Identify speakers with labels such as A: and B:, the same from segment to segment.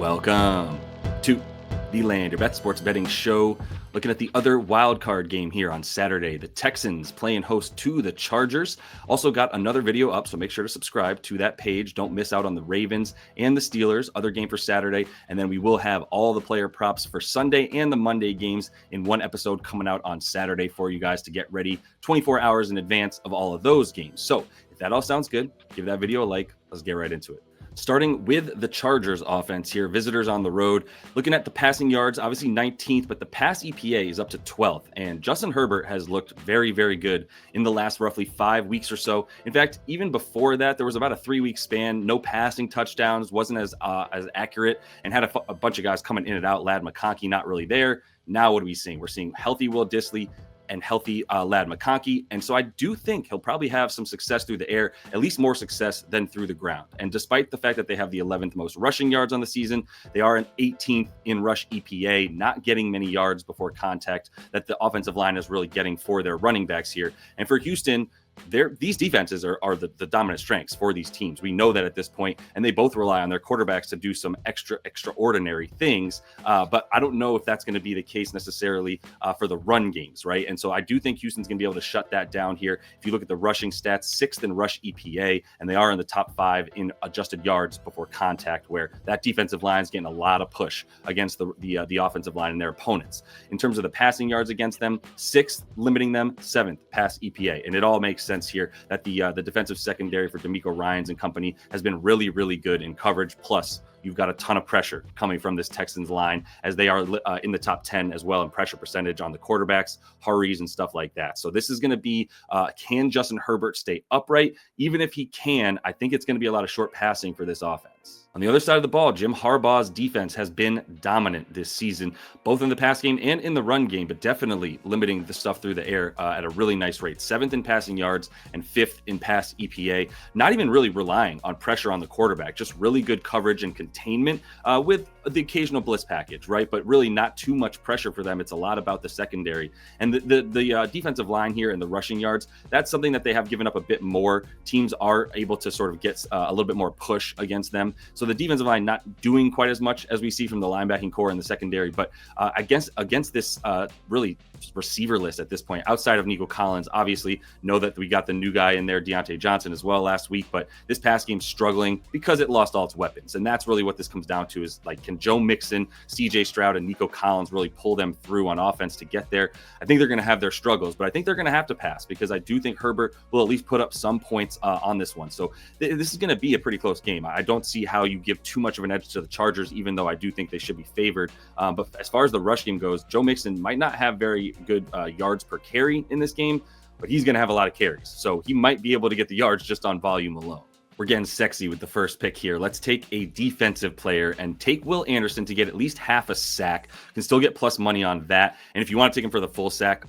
A: Welcome to the Land, your bet sports betting show. Looking at the other wild card game here on Saturday. The Texans playing host to the Chargers. Also got another video up, so make sure to subscribe to that page. Don't miss out on the Ravens and the Steelers, other game for Saturday. And then we will have all the player props for Sunday and the Monday games in one episode coming out on Saturday for you guys to get ready 24 hours in advance of all of those games. So if that all sounds good, give that video a like. Let's get right into it. Starting with the Chargers offense here, visitors on the road. Looking at the passing yards, obviously 19th, but the pass EPA is up to 12th. And Justin Herbert has looked very, very good in the last roughly 5 weeks or so. In fact, even before that, there was about a 3-week span, no passing touchdowns, wasn't as accurate, and had a bunch of guys coming in and out. Ladd McConkey not really there. Now what are we seeing? We're seeing healthy Will Dissly and healthy Ladd McConkey. And so I do think he'll probably have some success through the air, at least more success than through the ground. And despite the fact that they have the 11th most rushing yards on the season, they are an 18th in rush EPA, not getting many yards before contact that the offensive line is really getting for their running backs here. And for Houston, these defenses are the dominant strengths for these teams. We know that at this point, and they both rely on their quarterbacks to do some extraordinary things. But I don't know if that's going to be the case necessarily for the run games, right? And so I do think Houston's going to be able to shut that down here. If you look at the rushing stats, 6th in rush EPA, and they are in the top 5 in adjusted yards before contact, where that defensive line is getting a lot of push against the offensive line and their opponents. In terms of the passing yards against them, 6th, limiting them, 7th pass EPA, and it all makes sense here that the defensive secondary for D'Amico Ryans and company has been really, really good in coverage. Plus, you've got a ton of pressure coming from this Texans line as they are in the top 10 as well in pressure percentage on the quarterbacks, hurries, and stuff like that. So this is going to be, can Justin Herbert stay upright? Even if he can, I think it's going to be a lot of short passing for this offense. On the other side of the ball, Jim Harbaugh's defense has been dominant this season, both in the pass game and in the run game, but definitely limiting the stuff through the air at a really nice rate. 7th in passing yards and 5th in pass EPA. Not even really relying on pressure on the quarterback, just really good coverage and containment with the occasional blitz package, right? But really not too much pressure for them. It's a lot about the secondary. And the defensive line here and the rushing yards, that's something that they have given up a bit more. Teams are able to sort of get a little bit more push against them. So the defensive line not doing quite as much as we see from the linebacking core and the secondary, but against this really receiver list at this point, outside of Nico Collins, obviously know that we got the new guy in there, Deontay Johnson as well last week, but this pass game's struggling because it lost all its weapons. And that's really what this comes down to is like, can Joe Mixon, CJ Stroud, and Nico Collins really pull them through on offense to get there? I think they're going to have their struggles, but I think they're going to have to pass because I do think Herbert will at least put up some points on this one. So this is going to be a pretty close game. I don't see how you give too much of an edge to the Chargers, even though I do think they should be favored. But as far as the rush game goes, Joe Mixon might not have very good yards per carry in this game, but he's going to have a lot of carries. So he might be able to get the yards just on volume alone. We're getting sexy with the first pick here. Let's take a defensive player and take Will Anderson to get at least half a sack. Can still get plus money on that. And if you want to take him for the full sack,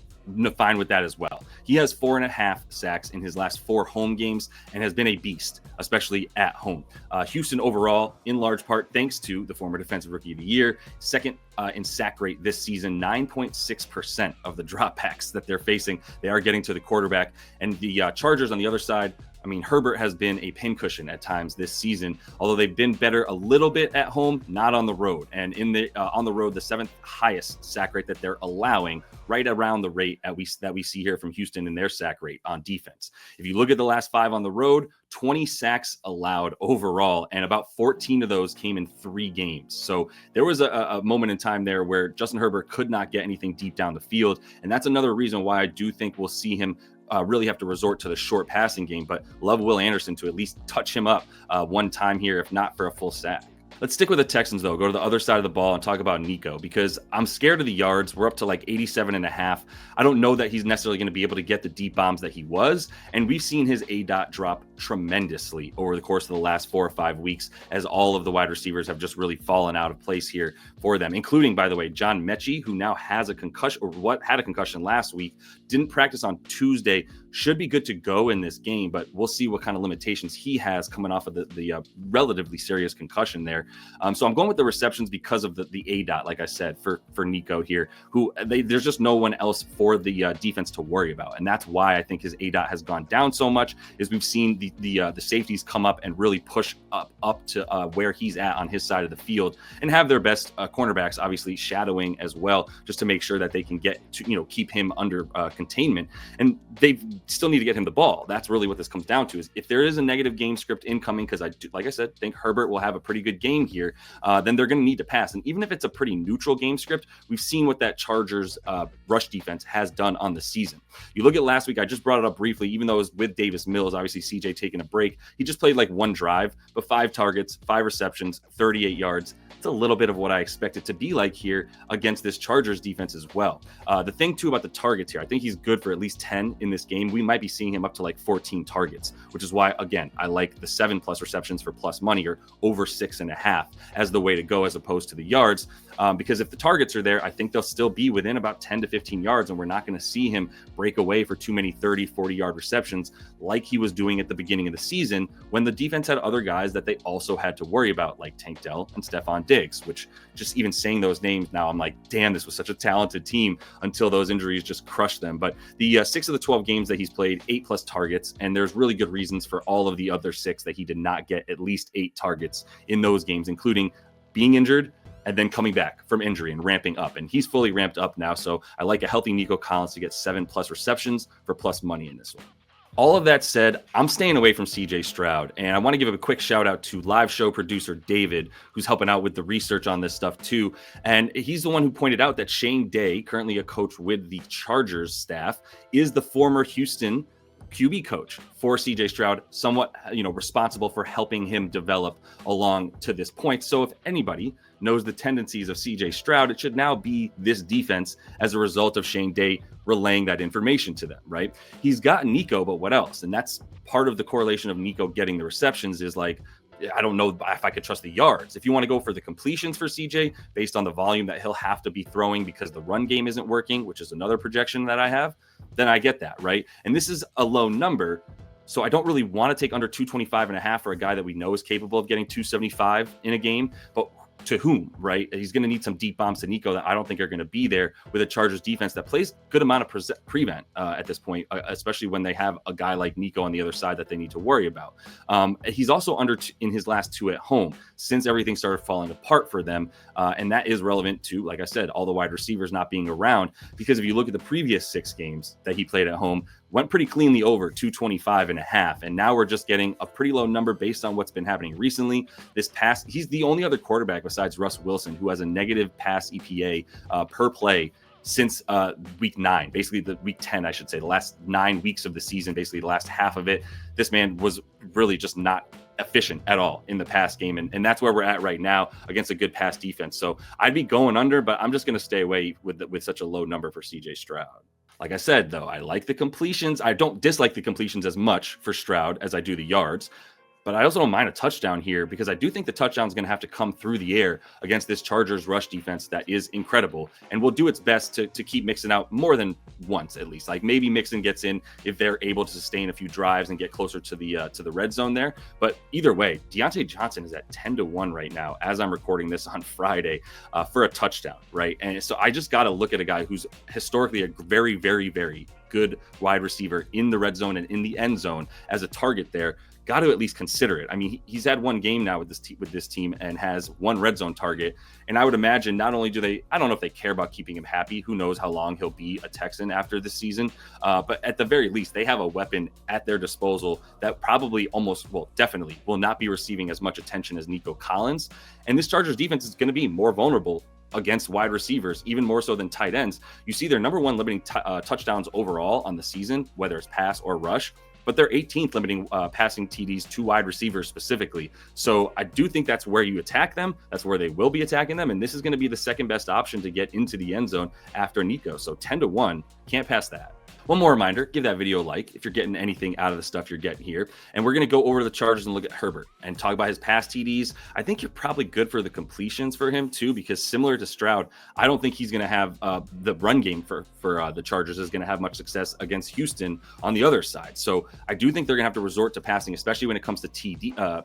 A: fine with that as well. He has 4.5 sacks in his last 4 home games and has been a beast, especially at home. Houston overall, in large part, thanks to the former Defensive Rookie of the Year, second in sack rate this season, 9.6% of the dropbacks that they're facing, they are getting to the quarterback. And the Chargers on the other side, I mean, Herbert has been a pincushion at times this season, although they've been better a little bit at home, not on the road. And on the road, the 7th highest sack rate that they're allowing, right around the rate that we see here from Houston in their sack rate on defense. If you look at the last 5 on the road, 20 sacks allowed overall, and about 14 of those came in 3 games. So there was a moment in time there where Justin Herbert could not get anything deep down the field, and that's another reason why I do think we'll see him really have to resort to the short passing game, but love Will Anderson to at least touch him up one time here, if not for a full sack. Let's stick with the Texans, though. Go to the other side of the ball and talk about Nico, because I'm scared of the yards. We're up to like 87.5. I don't know that he's necessarily going to be able to get the deep bombs that he was. And we've seen his ADOT drop tremendously over the course of the last 4 or 5 weeks, as all of the wide receivers have just really fallen out of place here for them, including, by the way, John Mechie, who now has a concussion, or had a concussion last week, didn't practice on Tuesday, should be good to go in this game, but we'll see what kind of limitations he has coming off of the relatively serious concussion there. So I'm going with the receptions because of the A dot, like I said, for Nico here, who there's just no one else for the defense to worry about. And that's why I think his A dot has gone down so much, is we've seen the safeties come up and really push up to where he's at on his side of the field, and have their best cornerbacks obviously shadowing as well, just to make sure that they can get to, keep him under containment. And they still need to get him the ball. That's really what this comes down to, is if there is a negative game script incoming, because like I said, think Herbert will have a pretty good game here, then they're going to need to pass. And even if it's a pretty neutral game script, we've seen what that Chargers rush defense has done on the season. You look at last week, I just brought it up briefly, even though it was with Davis Mills, obviously CJ taking a break. He just played like one drive, but 5 targets, 5 receptions, 38 yards. It's a little bit of what I expect it to be like here against this Chargers defense as well. The thing too about the targets here, I think he's good for at least 10 in this game. We might be seeing him up to like 14 targets, which is why, again, I like the 7+ receptions for plus money, or over 6.5 as the way to go, as opposed to the yards. Because if the targets are there, I think they'll still be within about 10 to 15 yards, and we're not going to see him break away for too many 30, 40-yard receptions like he was doing at the beginning of the season, when the defense had other guys that they also had to worry about, like Tank Dell and Stephon Diggs, which, just even saying those names now, I'm like, damn, this was such a talented team until those injuries just crushed them. But the 6 of the 12 games that he's played, 8+ targets, and there's really good reasons for all of the other 6 that he did not get at least 8 targets in those games, including being injured and then coming back from injury and ramping up. And he's fully ramped up now. So I like a healthy Nico Collins to get 7+ receptions for plus money in this one. All of that said, I'm staying away from CJ Stroud, and I want to give a quick shout out to live show producer David, who's helping out with the research on this stuff too. And he's the one who pointed out that Shane Day, currently a coach with the Chargers staff, is the former Houston QB coach for CJ Stroud, somewhat, responsible for helping him develop along to this point. So if anybody knows the tendencies of CJ Stroud, it should now be this defense, as a result of Shane Day relaying that information to them, right? He's got Nico, but what else? And that's part of the correlation of Nico getting the receptions, is like, I don't know if I could trust the yards. If you want to go for the completions for CJ based on the volume that he'll have to be throwing because the run game isn't working, which is another projection that I have, then I get that, right? And this is a low number, so I don't really want to take under 225.5 for a guy that we know is capable of getting 275 in a game, but to whom, right? He's going to need some deep bombs to Nico that I don't think are going to be there with a Chargers defense that plays good amount of prevent at this point, especially when they have a guy like Nico on the other side that they need to worry about. He's also under in his last 2 at home since everything started falling apart for them. And that is relevant to, like I said, all the wide receivers not being around, because if you look at the previous 6 games that he played at home, went pretty cleanly over 225.5. And now we're just getting a pretty low number based on what's been happening recently. He's the only other quarterback besides Russ Wilson who has a negative pass EPA per play since week 9, basically the week 10, I should say, the last 9 weeks of the season, basically the last half of it. This man was really just not efficient at all in the pass game. And that's where we're at right now against a good pass defense. So I'd be going under, but I'm just going to stay away with such a low number for CJ Stroud. Like I said, though, I like the completions. I don't dislike the completions as much for Stroud as I do the yards. But I also don't mind a touchdown here, because I do think the touchdown is going to have to come through the air against this Chargers rush defense that is incredible and will do its best to keep Mixon out more than once, at least. Like maybe Mixon gets in if they're able to sustain a few drives and get closer to the red zone there. But either way, Deontay Johnson is at 10-1 right now as I'm recording this on Friday for a touchdown, right? And so I just got to look at a guy who's historically a very, very, very good wide receiver in the red zone and in the end zone as a target there. Got to at least consider it. I mean, he's had one game now with this team and has 1 red zone target. And I would imagine not only I don't know if they care about keeping him happy. Who knows how long he'll be a Texan after this season. But at the very least, they have a weapon at their disposal that probably definitely will not be receiving as much attention as Nico Collins. And this Chargers defense is going to be more vulnerable against wide receivers, even more so than tight ends. You see, they're number 1 limiting touchdowns overall on the season, whether it's pass or rush. But they're 18th limiting passing TDs to wide receivers specifically. So I do think that's where you attack them. That's where they will be attacking them. And this is going to be the second best option to get into the end zone after Nico. So 10-1, can't pass that. One more reminder, give that video a like if you're getting anything out of the stuff you're getting here. And we're going to go over to the Chargers and look at Herbert and talk about his past TDs. I think you're probably good for the completions for him too, because similar to Stroud, I don't think he's going to have the run game for the Chargers is going to have much success against Houston on the other side. So I do think they're going to have to resort to passing, especially when it comes to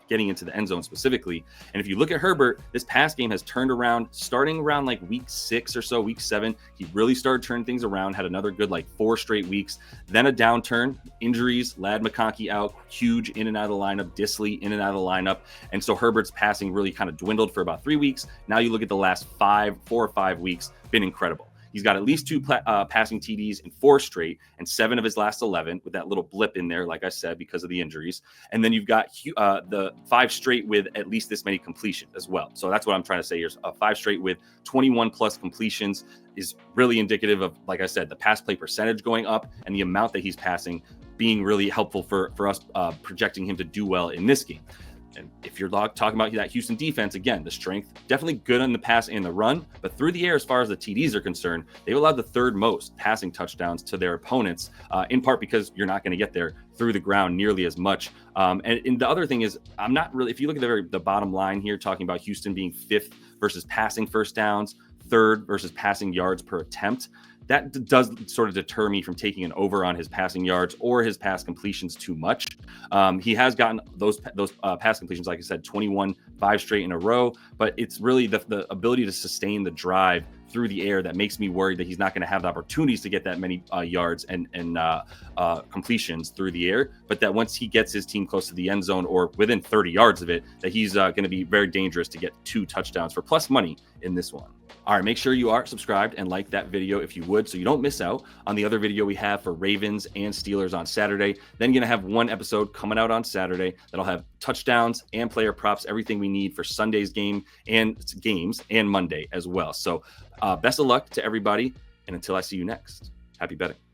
A: getting into the end zone specifically. And if you look at Herbert, this pass game has turned around starting around like week 6 or so, week 7. He really started turning things around, had another good like 4 straight weeks, then a downturn, injuries, Ladd McConkey out, huge in and out of the lineup, Disley in and out of the lineup. And so Herbert's passing really kind of dwindled for about 3 weeks. Now you look at the last 4 or 5 weeks, been incredible. He's got at least 2 passing TDs in 4 straight and 7 of his last 11 with that little blip in there, like I said, because of the injuries. And then you've got the 5 straight with at least this many completions as well. So that's what I'm trying to say here. 5 straight with 21 plus completions is really indicative of, like I said, the pass play percentage going up and the amount that he's passing being really helpful for us projecting him to do well in this game. And if you're talking about that Houston defense, again, the strength, definitely good on the pass and the run, but through the air, as far as the TDs are concerned, they've allowed the 3rd most passing touchdowns to their opponents, in part because you're not going to get there through the ground nearly as much. And the other thing is, I'm not really, if you look at the bottom line here, talking about Houston being 5th versus passing first downs, 3rd versus passing yards per attempt, that does sort of deter me from taking an over on his passing yards or his pass completions too much. He has gotten those pass completions, like I said, 21, 5 straight in a row, but it's really the ability to sustain the drive through the air that makes me worried that he's not going to have the opportunities to get that many yards and completions through the air, but that once he gets his team close to the end zone or within 30 yards of it, that he's going to be very dangerous to get 2 touchdowns for plus money in this one. All right, make sure you are subscribed and like that video if you would, so you don't miss out on the other video we have for Ravens and Steelers on Saturday. Then you're going to have one episode coming out on Saturday that'll have touchdowns and player props, everything we need for Sunday's game and games and Monday as well. So best of luck to everybody. And until I see you next, happy betting.